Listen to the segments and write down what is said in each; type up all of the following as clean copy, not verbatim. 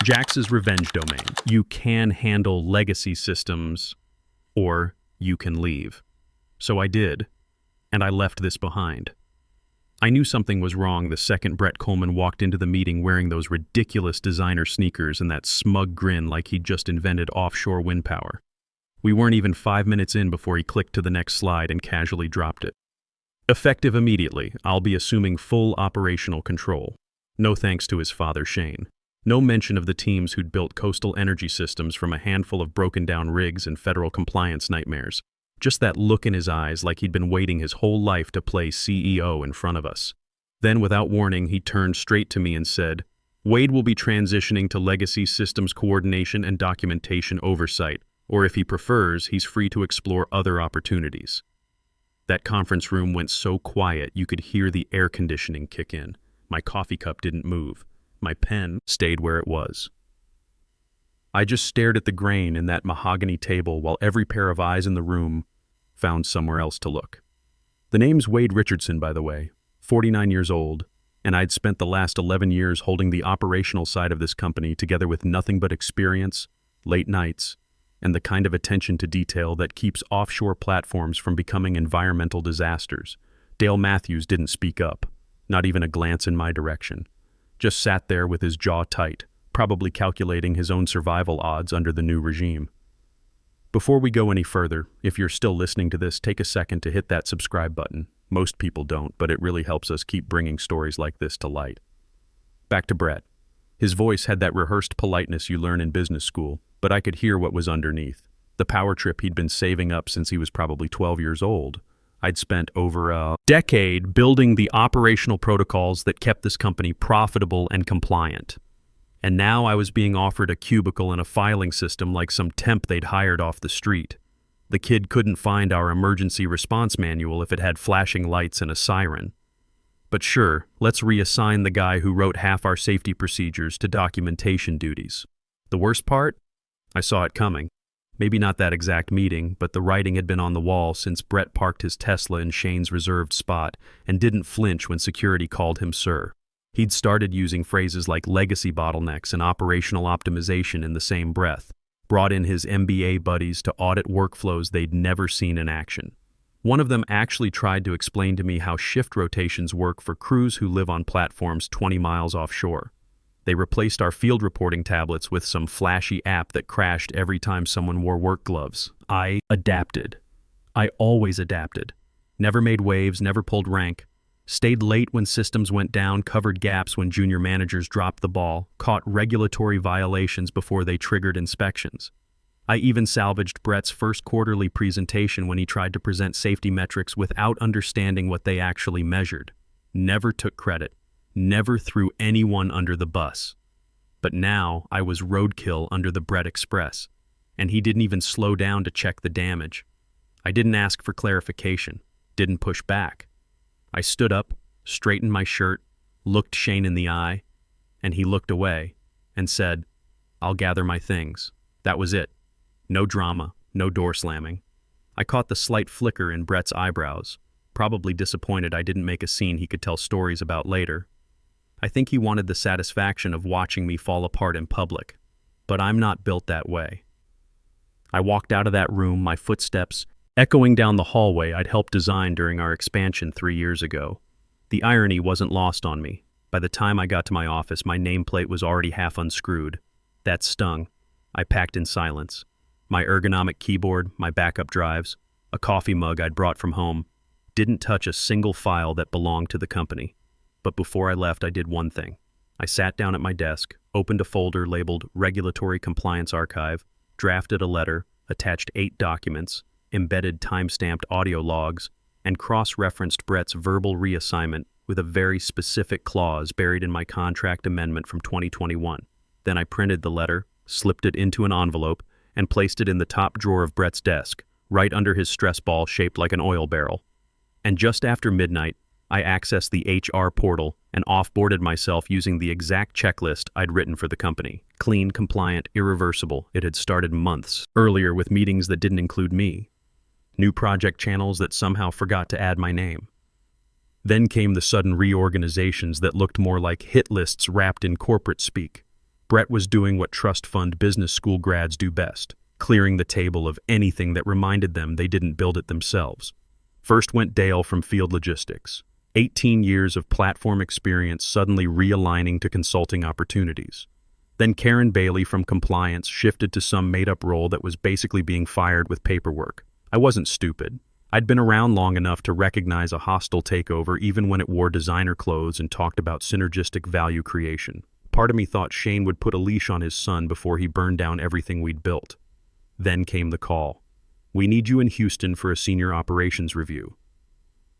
Jax's revenge domain. You can handle legacy systems, or you can leave. So I did, and I left this behind. I knew something was wrong the second Brett Coleman walked into the meeting wearing those ridiculous designer sneakers and that smug grin like he'd just invented offshore wind power. We weren't even 5 minutes in before he clicked to the next slide and casually dropped it. Effective immediately, I'll be assuming full operational control. No thanks to his father, Shane. No mention of the teams who'd built coastal energy systems from a handful of broken-down rigs and federal compliance nightmares. Just that look in his eyes like he'd been waiting his whole life to play CEO in front of us. Then, without warning, he turned straight to me and said, "Wade will be transitioning to legacy systems coordination and documentation oversight, or if he prefers, he's free to explore other opportunities." That conference room went so quiet you could hear the air conditioning kick in. My coffee cup didn't move. My pen stayed where it was. I just stared at the grain in that mahogany table while every pair of eyes in the room found somewhere else to look. The name's Wade Richardson, by the way, 49 years old, and I'd spent the last 11 years holding the operational side of this company together with nothing but experience, late nights, and the kind of attention to detail that keeps offshore platforms from becoming environmental disasters. Dale Matthews didn't speak up, not even a glance in my direction. Just sat there with his jaw tight, probably calculating his own survival odds under the new regime. Before we go any further, if you're still listening to this, take a second to hit that subscribe button. Most people don't, but it really helps us keep bringing stories like this to light. Back to Brett. His voice had that rehearsed politeness you learn in business school, but I could hear what was underneath. The power trip he'd been saving up since he was probably 12 years old. I'd spent over a decade building the operational protocols that kept this company profitable and compliant. And now I was being offered a cubicle and a filing system like some temp they'd hired off the street. The kid couldn't find our emergency response manual if it had flashing lights and a siren. But sure, let's reassign the guy who wrote half our safety procedures to documentation duties. The worst part? I saw it coming. Maybe not that exact meeting, but the writing had been on the wall since Brett parked his Tesla in Shane's reserved spot and didn't flinch when security called him sir. He'd started using phrases like legacy bottlenecks and operational optimization in the same breath, brought in his MBA buddies to audit workflows they'd never seen in action. One of them actually tried to explain to me how shift rotations work for crews who live on platforms 20 miles offshore. They replaced our field reporting tablets with some flashy app that crashed every time someone wore work gloves. I adapted. I always adapted. Never made waves, never pulled rank. Stayed late when systems went down, covered gaps when junior managers dropped the ball, caught regulatory violations before they triggered inspections. I even salvaged Brett's first quarterly presentation when he tried to present safety metrics without understanding what they actually measured. Never took credit. Never threw anyone under the bus. But now I was roadkill under the Brett Express, and he didn't even slow down to check the damage. I didn't ask for clarification, didn't push back. I stood up, straightened my shirt, looked Shane in the eye, and he looked away and said, "I'll gather my things." That was it. No drama, no door slamming. I caught the slight flicker in Brett's eyebrows, probably disappointed I didn't make a scene he could tell stories about later. I think he wanted the satisfaction of watching me fall apart in public, but I'm not built that way. I walked out of that room, my footsteps echoing down the hallway I'd helped design during our expansion 3 years ago. The irony wasn't lost on me. By the time I got to my office, my nameplate was already half unscrewed. That stung. I packed in silence. My ergonomic keyboard, my backup drives, a coffee mug I'd brought from home. Didn't touch a single file that belonged to the company. But before I left, I did one thing. I sat down at my desk, opened a folder labeled Regulatory Compliance Archive, drafted a letter, attached 8 documents, embedded time-stamped audio logs, and cross-referenced Brett's verbal reassignment with a very specific clause buried in my contract amendment from 2021. Then I printed the letter, slipped it into an envelope, and placed it in the top drawer of Brett's desk, right under his stress ball shaped like an oil barrel. And just after midnight, I accessed the HR portal and offboarded myself using the exact checklist I'd written for the company. Clean, compliant, irreversible. It had started months earlier with meetings that didn't include me. New project channels that somehow forgot to add my name. Then came the sudden reorganizations that looked more like hit lists wrapped in corporate speak. Brett was doing what trust fund business school grads do best, clearing the table of anything that reminded them they didn't build it themselves. First went Dale from Field Logistics, 18 years of platform experience suddenly realigning to consulting opportunities. Then Karen Bailey from Compliance shifted to some made-up role that was basically being fired with paperwork. I wasn't stupid. I'd been around long enough to recognize a hostile takeover even when it wore designer clothes and talked about synergistic value creation. Part of me thought Shane would put a leash on his son before he burned down everything we'd built. Then came the call. "We need you in Houston for a senior operations review."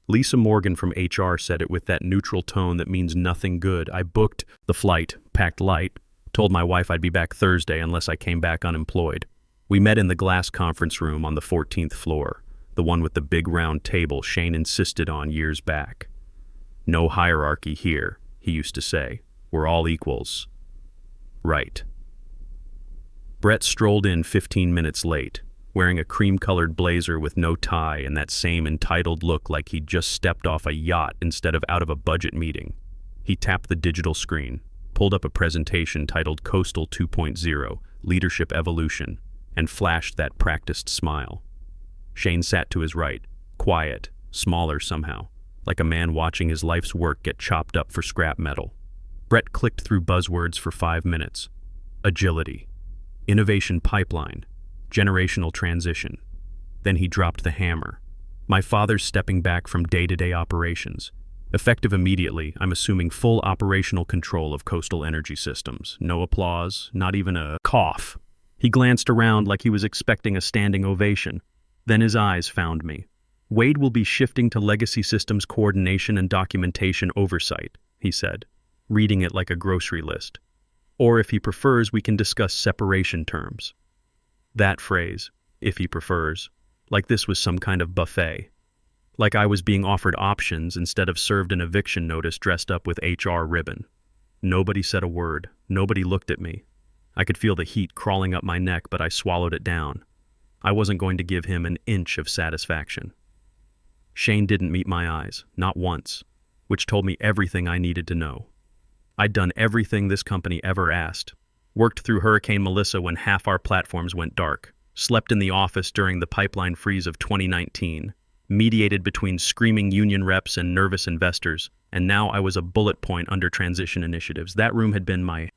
Lisa Morgan from HR said it with that neutral tone that means nothing good. I booked the flight, packed light, told my wife I'd be back Thursday unless I came back unemployed. We met in the glass conference room on the 14th floor, the one with the big round table Shane insisted on years back. "No hierarchy here," he used to say. "We're all equals." Right. Brett strolled in 15 minutes late, wearing a cream-colored blazer with no tie and that same entitled look like he'd just stepped off a yacht instead of out of a budget meeting. He tapped the digital screen, pulled up a presentation titled Coastal 2.0, Leadership Evolution, and flashed that practiced smile. Shane sat to his right, quiet, smaller somehow, like a man watching his life's work get chopped up for scrap metal. Brett clicked through buzzwords for 5 minutes. Agility, innovation pipeline, generational transition. Then he dropped the hammer. My father's stepping back from day-to-day operations. Effective immediately, I'm assuming full operational control of coastal energy systems. No applause, not even a cough. He glanced around like he was expecting a standing ovation. Then his eyes found me. "Wade will be shifting to legacy systems coordination and documentation oversight," he said, reading it like a grocery list. "Or if he prefers, we can discuss separation terms." That phrase, "if he prefers," like this was some kind of buffet. Like I was being offered options instead of served an eviction notice dressed up with HR ribbon. Nobody said a word. Nobody looked at me. I could feel the heat crawling up my neck, but I swallowed it down. I wasn't going to give him an inch of satisfaction. Shane didn't meet my eyes, not once, which told me everything I needed to know. I'd done everything this company ever asked. Worked through Hurricane Melissa when half our platforms went dark. Slept in the office during the pipeline freeze of 2019. Mediated between screaming union reps and nervous investors. And now I was a bullet point under transition initiatives. That room had been my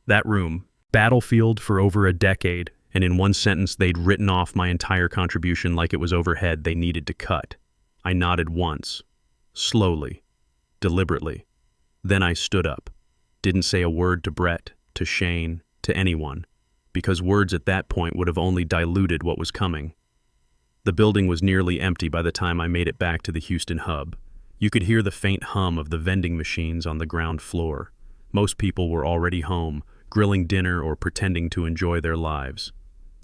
battlefield for over a decade. And in one sentence, they'd written off my entire contribution like it was overhead they needed to cut. I nodded once. Slowly. Deliberately. Then I stood up. Didn't say a word to Brett, to Shane, to anyone, because words at that point would have only diluted what was coming. The building was nearly empty by the time I made it back to the Houston hub. You could hear the faint hum of the vending machines on the ground floor. Most people were already home, grilling dinner or pretending to enjoy their lives.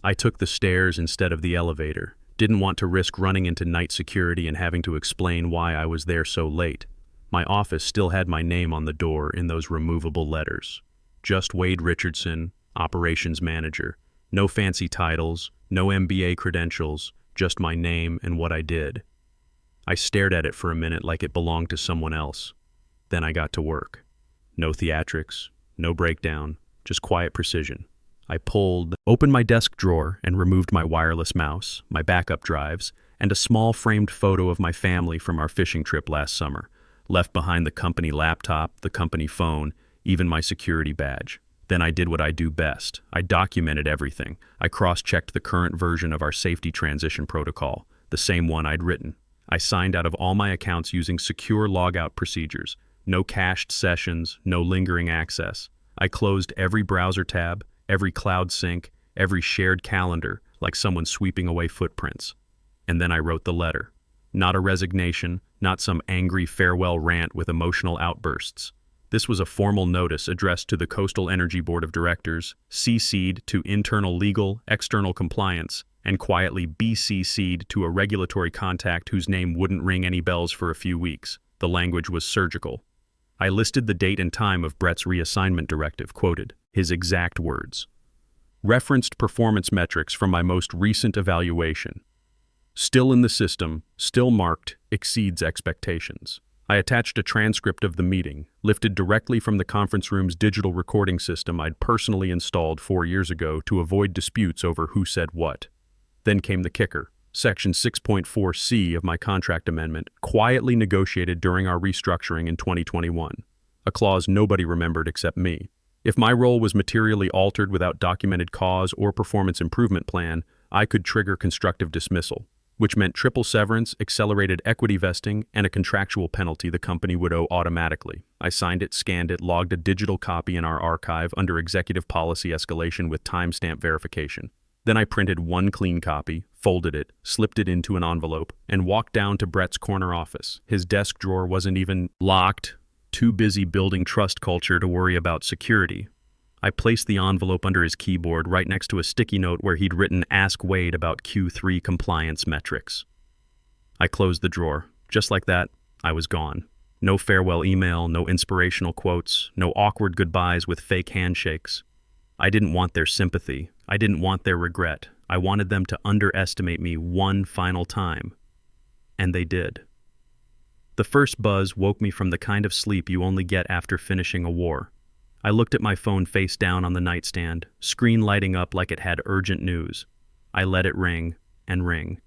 I took the stairs instead of the elevator. Didn't want to risk running into night security and having to explain why I was there so late. My office still had my name on the door in those removable letters. Just Wade Richardson, operations manager. No fancy titles, no MBA credentials, just my name and what I did. I stared at it for a minute like it belonged to someone else. Then I got to work. No theatrics, no breakdown, just quiet precision. I opened my desk drawer and removed my wireless mouse, my backup drives, and a small framed photo of my family from our fishing trip last summer. Left behind the company laptop, the company phone, even my security badge. Then I did what I do best. I documented everything. I cross-checked the current version of our safety transition protocol, the same one I'd written. I signed out of all my accounts using secure logout procedures. No cached sessions, no lingering access. I closed every browser tab, every cloud sync, every shared calendar, like someone sweeping away footprints. And then I wrote the letter. Not a resignation, not some angry farewell rant with emotional outbursts. This was a formal notice addressed to the Coastal Energy Board of Directors, CC'd to internal legal, external compliance, and quietly BCC'd to a regulatory contact whose name wouldn't ring any bells for a few weeks. The language was surgical. I listed the date and time of Brett's reassignment directive, quoted his exact words. Referenced performance metrics from my most recent evaluation. Still in the system, still marked, exceeds expectations. I attached a transcript of the meeting, lifted directly from the conference room's digital recording system I'd personally installed 4 years ago to avoid disputes over who said what. Then came the kicker. Section 6.4C of my contract amendment, quietly negotiated during our restructuring in 2021. A clause nobody remembered except me. If my role was materially altered without documented cause or performance improvement plan, I could trigger constructive dismissal, which meant triple severance, accelerated equity vesting, and a contractual penalty the company would owe automatically. I signed it, scanned it, logged a digital copy in our archive under executive policy escalation with timestamp verification. Then I printed one clean copy, folded it, slipped it into an envelope, and walked down to Brett's corner office. His desk drawer wasn't even locked, too busy building trust culture to worry about security. I placed the envelope under his keyboard right next to a sticky note where he'd written "Ask Wade about Q3 compliance metrics." I closed the drawer. Just like that, I was gone. No farewell email, no inspirational quotes, no awkward goodbyes with fake handshakes. I didn't want their sympathy. I didn't want their regret. I wanted them to underestimate me one final time. And they did. The first buzz woke me from the kind of sleep you only get after finishing a war. I looked at my phone face down on the nightstand, screen lighting up like it had urgent news. I let it ring and ring.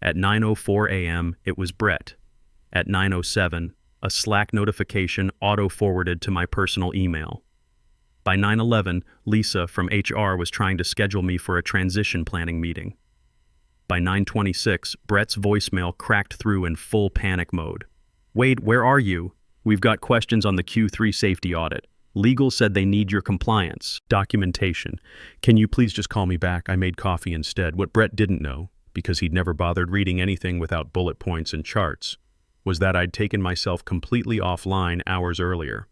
At 9:04 a.m., it was Brett. At 9:07, a Slack notification auto-forwarded to my personal email. By 9:11, Lisa from HR was trying to schedule me for a transition planning meeting. By 9:26, Brett's voicemail cracked through in full panic mode. "Wade, where are you? We've got questions on the Q3 safety audit. Legal said they need your compliance documentation. Can you please just call me back? I made coffee instead." What Brett didn't know, because he'd never bothered reading anything without bullet points and charts, was that I'd taken myself completely offline hours earlier.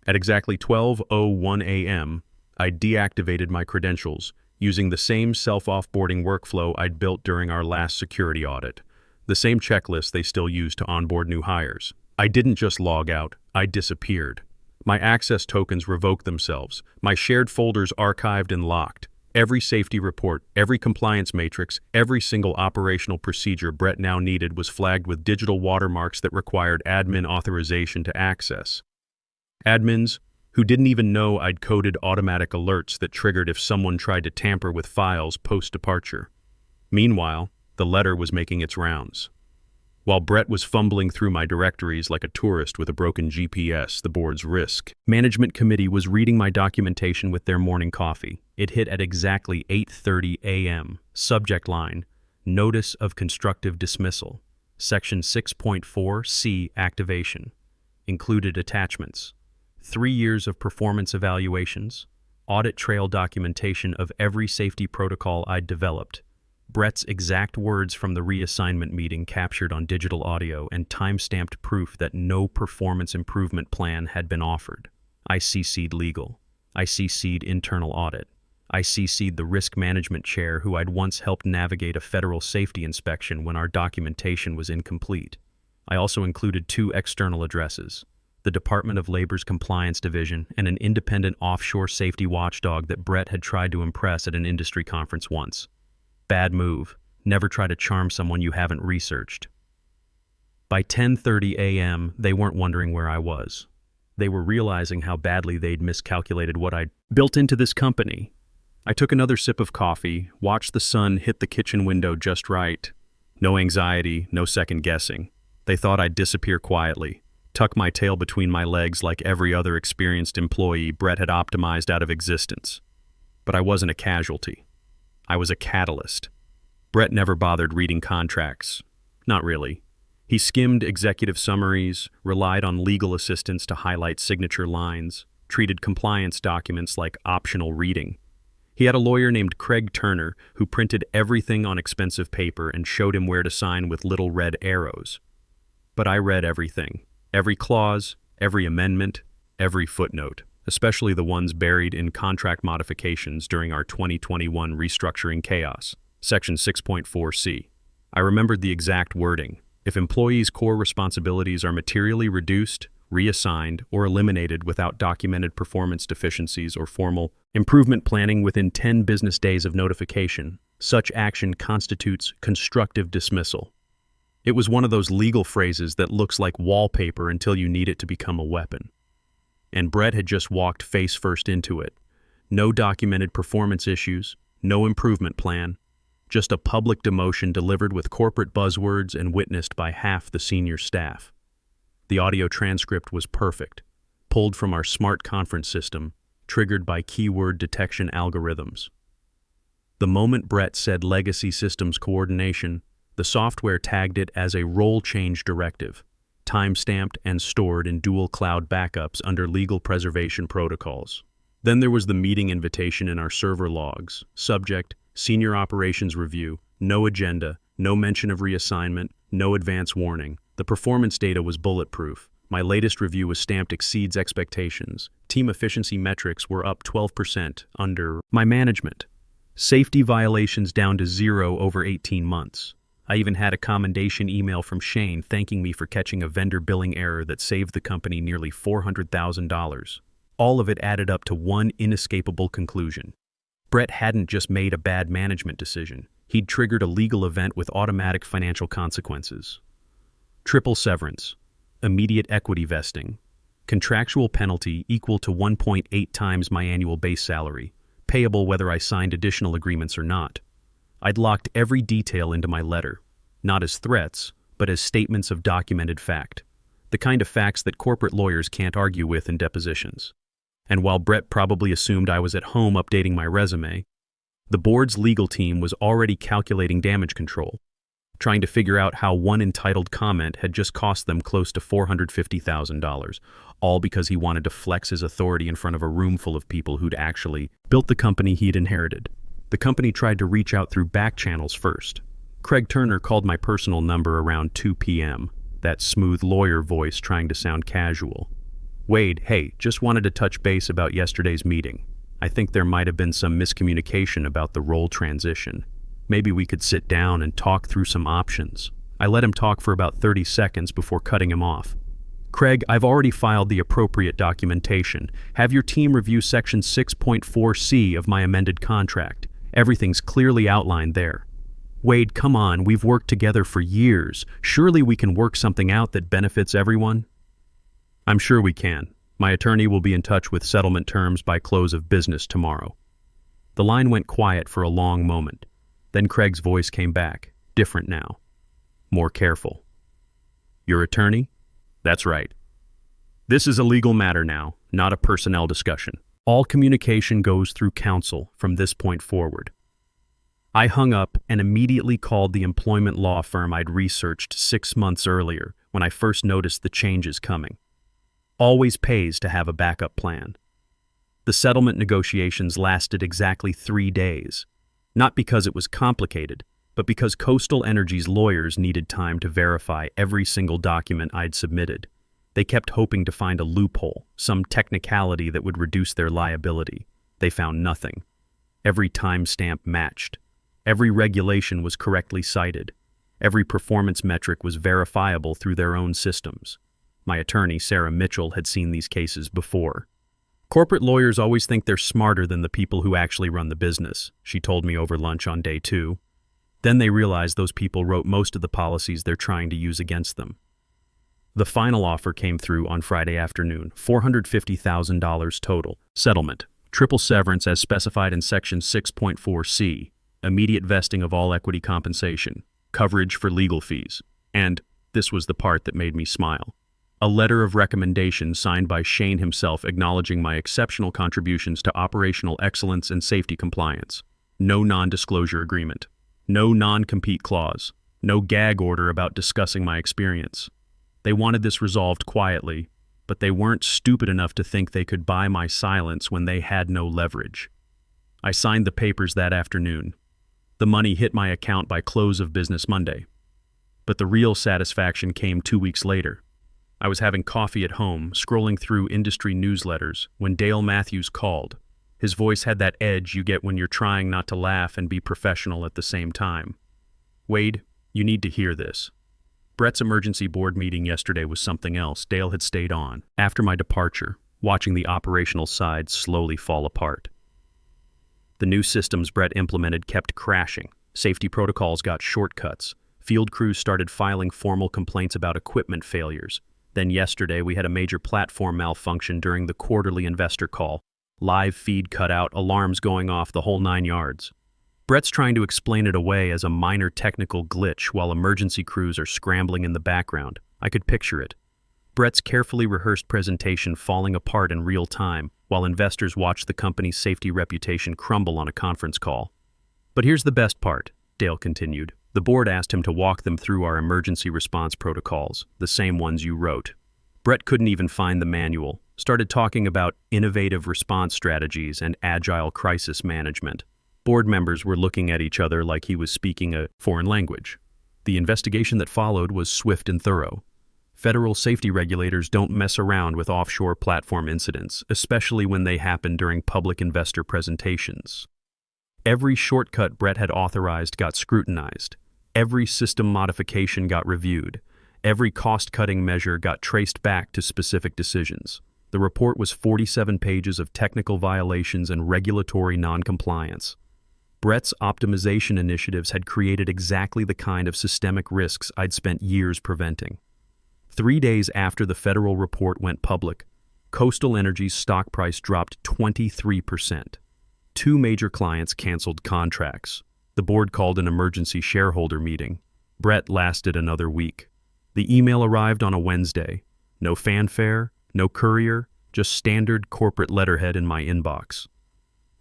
At exactly 12:01 a.m., I deactivated my credentials, using the same self-offboarding workflow I'd built during our last security audit, the same checklist they still use to onboard new hires. I didn't just log out, I disappeared. My access tokens revoked themselves, my shared folders archived and locked. Every safety report, every compliance matrix, every single operational procedure Brett now needed was flagged with digital watermarks that required admin authorization to access. Admins who didn't even know I'd coded automatic alerts that triggered if someone tried to tamper with files post-departure. Meanwhile, the letter was making its rounds. While Brett was fumbling through my directories like a tourist with a broken GPS, the board's risk management committee was reading my documentation with their morning coffee. It hit at exactly 8:30 a.m. Subject line: Notice of Constructive Dismissal. Section 6.4C Activation. Included attachments: 3 years of performance evaluations, audit trail documentation of every safety protocol I'd developed, Brett's exact words from the reassignment meeting captured on digital audio, and time-stamped proof that no performance improvement plan had been offered. I CC'd legal. I CC'd internal audit. I CC'd the risk management chair who I'd once helped navigate a federal safety inspection when our documentation was incomplete. I also included 2 external addresses: the Department of Labor's Compliance Division and an independent offshore safety watchdog that Brett had tried to impress at an industry conference once. Bad move. Never try to charm someone you haven't researched. By 10:30 a.m., they weren't wondering where I was. They were realizing how badly they'd miscalculated what I'd built into this company. I took another sip of coffee, watched the sun hit the kitchen window just right. No anxiety, no second guessing. They thought I'd disappear quietly, tuck my tail between my legs like every other experienced employee Brett had optimized out of existence. But I wasn't a casualty. I was a catalyst. Brett never bothered reading contracts. Not really. He skimmed executive summaries, relied on legal assistants to highlight signature lines, treated compliance documents like optional reading. He had a lawyer named Craig Turner who printed everything on expensive paper and showed him where to sign with little red arrows. But I read everything. Every clause, every amendment, every footnote, especially the ones buried in contract modifications during our 2021 restructuring chaos. Section 6.4C. I remembered the exact wording. If employees' core responsibilities are materially reduced, reassigned, or eliminated without documented performance deficiencies or formal improvement planning within 10 business days of notification, such action constitutes constructive dismissal. It was one of those legal phrases that looks like wallpaper until you need it to become a weapon. And Brett had just walked face first into it. No documented performance issues, no improvement plan, just a public demotion delivered with corporate buzzwords and witnessed by half the senior staff. The audio transcript was perfect, pulled from our smart conference system, triggered by keyword detection algorithms. The moment Brett said legacy systems coordination, the software tagged it as a role change directive, time-stamped and stored in dual cloud backups under legal preservation protocols. Then there was the meeting invitation in our server logs. Subject, Senior Operations Review, no agenda, no mention of reassignment, no advance warning. The performance data was bulletproof. My latest review was stamped exceeds expectations. Team efficiency metrics were up 12% under my management. Safety violations down to 0 over 18 months. I even had a commendation email from Shane thanking me for catching a vendor billing error that saved the company nearly $400,000. All of it added up to one inescapable conclusion. Brett hadn't just made a bad management decision. He'd triggered a legal event with automatic financial consequences. Triple severance, immediate equity vesting, contractual penalty equal to 1.8 times my annual base salary, payable whether I signed additional agreements or not. I'd locked every detail into my letter, not as threats, but as statements of documented fact, the kind of facts that corporate lawyers can't argue with in depositions. And while Brett probably assumed I was at home updating my resume, the board's legal team was already calculating damage control, trying to figure out how one entitled comment had just cost them close to $450,000, all because he wanted to flex his authority in front of a room full of people who'd actually built the company he'd inherited. The company tried to reach out through back channels first. Craig Turner called my personal number around 2 p.m., that smooth lawyer voice trying to sound casual. Wade, hey, just wanted to touch base about yesterday's meeting. I think there might have been some miscommunication about the role transition. Maybe we could sit down and talk through some options. I let him talk for about 30 seconds before cutting him off. Craig, I've already filed the appropriate documentation. Have your team review Section 6.4C of my amended contract. Everything's clearly outlined there. Wade, come on, we've worked together for years. Surely we can work something out that benefits everyone? I'm sure we can. My attorney will be in touch with settlement terms by close of business tomorrow. The line went quiet for a long moment. Then Craig's voice came back, different now, more careful. Your attorney? That's right. This is a legal matter now, not a personnel discussion. All communication goes through counsel from this point forward. I hung up and immediately called the employment law firm I'd researched 6 months earlier when I first noticed the changes coming. Always pays to have a backup plan. The settlement negotiations lasted exactly 3 days, not because it was complicated, but because Coastal Energy's lawyers needed time to verify every single document I'd submitted. They kept hoping to find a loophole, some technicality that would reduce their liability. They found nothing. Every timestamp matched. Every regulation was correctly cited. Every performance metric was verifiable through their own systems. My attorney, Sarah Mitchell, had seen these cases before. Corporate lawyers always think they're smarter than the people who actually run the business, she told me over lunch on day 2. Then they realized those people wrote most of the policies they're trying to use against them. The final offer came through on Friday afternoon, $450,000 total. Settlement, triple severance as specified in Section 6.4C, immediate vesting of all equity compensation, coverage for legal fees, and, this was the part that made me smile, a letter of recommendation signed by Shane himself acknowledging my exceptional contributions to operational excellence and safety compliance. No non-disclosure agreement. No non-compete clause. No gag order about discussing my experience. They wanted this resolved quietly, but they weren't stupid enough to think they could buy my silence when they had no leverage. I signed the papers that afternoon. The money hit my account by close of business Monday. But the real satisfaction came 2 weeks later. I was having coffee at home, scrolling through industry newsletters, when Dale Matthews called. His voice had that edge you get when you're trying not to laugh and be professional at the same time. Wade, you need to hear this. Brett's emergency board meeting yesterday was something else. Dale had stayed on, after my departure, watching the operational side slowly fall apart. The new systems Brett implemented kept crashing. Safety protocols got shortcuts. Field crews started filing formal complaints about equipment failures. Then yesterday, we had a major platform malfunction during the quarterly investor call. Live feed cut out, alarms going off, the whole 9 yards. Brett's trying to explain it away as a minor technical glitch while emergency crews are scrambling in the background. I could picture it. Brett's carefully rehearsed presentation falling apart in real time while investors watch the company's safety reputation crumble on a conference call. But here's the best part, Dale continued. The board asked him to walk them through our emergency response protocols, the same ones you wrote. Brett couldn't even find the manual, started talking about innovative response strategies and agile crisis management. Board members were looking at each other like he was speaking a foreign language. The investigation that followed was swift and thorough. Federal safety regulators don't mess around with offshore platform incidents, especially when they happen during public investor presentations. Every shortcut Brett had authorized got scrutinized. Every system modification got reviewed. Every cost-cutting measure got traced back to specific decisions. The report was 47 pages of technical violations and regulatory non-compliance. Brett's optimization initiatives had created exactly the kind of systemic risks I'd spent years preventing. 3 days after the federal report went public, Coastal Energy's stock price dropped 23%. 2 major clients canceled contracts. The board called an emergency shareholder meeting. Brett lasted another week. The email arrived on a Wednesday. No fanfare, no courier, just standard corporate letterhead in my inbox.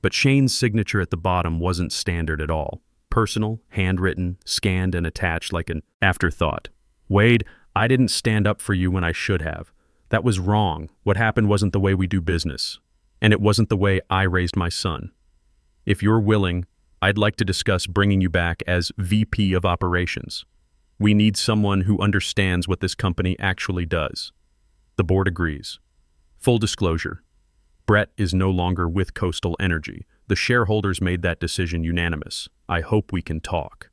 But Shane's signature at the bottom wasn't standard at all. Personal, handwritten, scanned and attached like an afterthought. Wade, I didn't stand up for you when I should have. That was wrong. What happened wasn't the way we do business. And it wasn't the way I raised my son. If you're willing, I'd like to discuss bringing you back as VP of Operations. We need someone who understands what this company actually does. The board agrees. Full disclosure, Brett is no longer with Coastal Energy. The shareholders made that decision unanimous. I hope we can talk.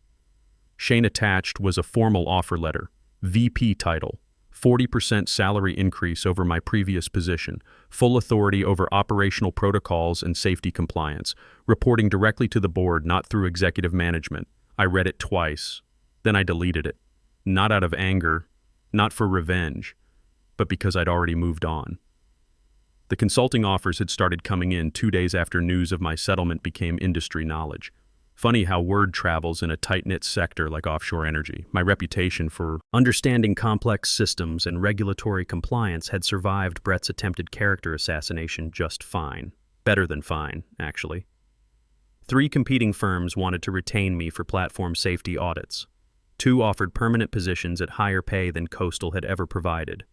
Shane attached was a formal offer letter. VP title, 40% salary increase over my previous position, full authority over operational protocols and safety compliance, reporting directly to the board, not through executive management. I read it twice. Then I deleted it. Not out of anger, not for revenge, but because I'd already moved on. The consulting offers had started coming in 2 days after news of my settlement became industry knowledge. Funny how word travels in a tight-knit sector like offshore energy. My reputation for understanding complex systems and regulatory compliance had survived Brett's attempted character assassination just fine. Better than fine, actually. 3 competing firms wanted to retain me for platform safety audits. 2 offered permanent positions at higher pay than Coastal had ever provided.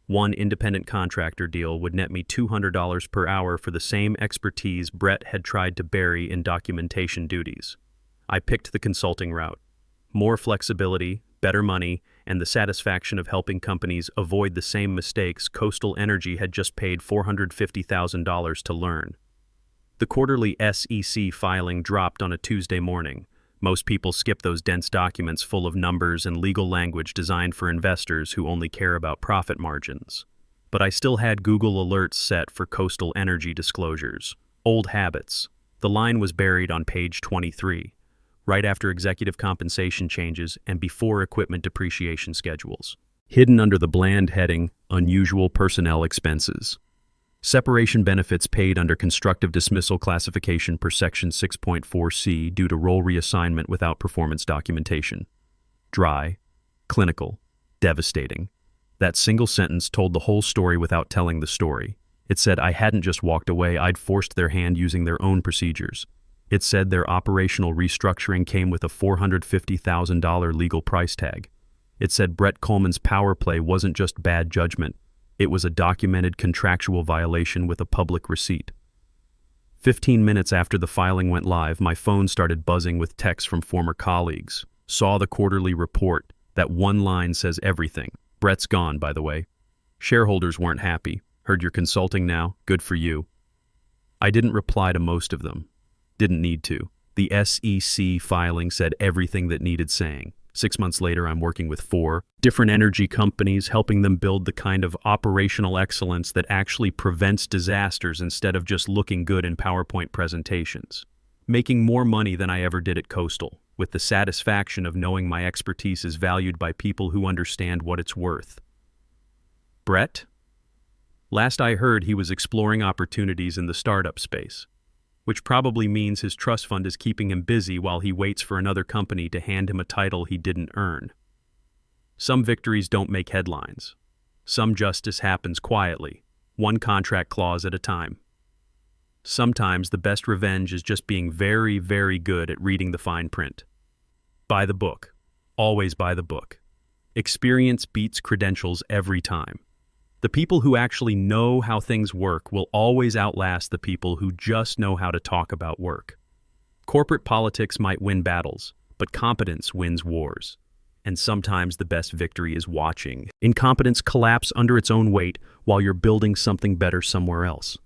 1 independent contractor deal would net me $200 per hour for the same expertise Brett had tried to bury in documentation duties. I picked the consulting route. More flexibility, better money, and the satisfaction of helping companies avoid the same mistakes Coastal Energy had just paid $450,000 to learn. The quarterly SEC filing dropped on a Tuesday morning. Most people skip those dense documents full of numbers and legal language designed for investors who only care about profit margins. But I still had Google alerts set for Coastal Energy disclosures. Old habits. The line was buried on page 23, right after executive compensation changes and before equipment depreciation schedules. Hidden under the bland heading, Unusual Personnel Expenses. Separation benefits paid under constructive dismissal classification per Section 6.4c due to role reassignment without performance documentation. Dry, clinical, devastating. That single sentence told the whole story without telling the story. It said I hadn't just walked away, I'd forced their hand using their own procedures. It said their operational restructuring came with a $450,000 legal price tag. It said Brett Coleman's power play wasn't just bad judgment. It was a documented contractual violation with a public receipt. 15 minutes after the filing went live, my phone started buzzing with texts from former colleagues. Saw the quarterly report. That one line says everything. Brett's gone, by the way. Shareholders weren't happy. Heard you're consulting now? Good for you. I didn't reply to most of them. Didn't need to. The SEC filing said everything that needed saying. 6 months later, I'm working with 4 different energy companies, helping them build the kind of operational excellence that actually prevents disasters instead of just looking good in PowerPoint presentations. Making more money than I ever did at Coastal. with the satisfaction of knowing my expertise is valued by people who understand what it's worth. Brett? Last I heard, he was exploring opportunities in the startup space, which probably means his trust fund is keeping him busy while he waits for another company to hand him a title he didn't earn. Some victories don't make headlines. Some justice happens quietly, one contract clause at a time. Sometimes the best revenge is just being very, very good at reading the fine print. Buy the book. Always buy the book. Experience beats credentials every time. The people who actually know how things work will always outlast the people who just know how to talk about work. Corporate politics might win battles, but competence wins wars. And sometimes the best victory is watching incompetence collapse under its own weight while you're building something better somewhere else.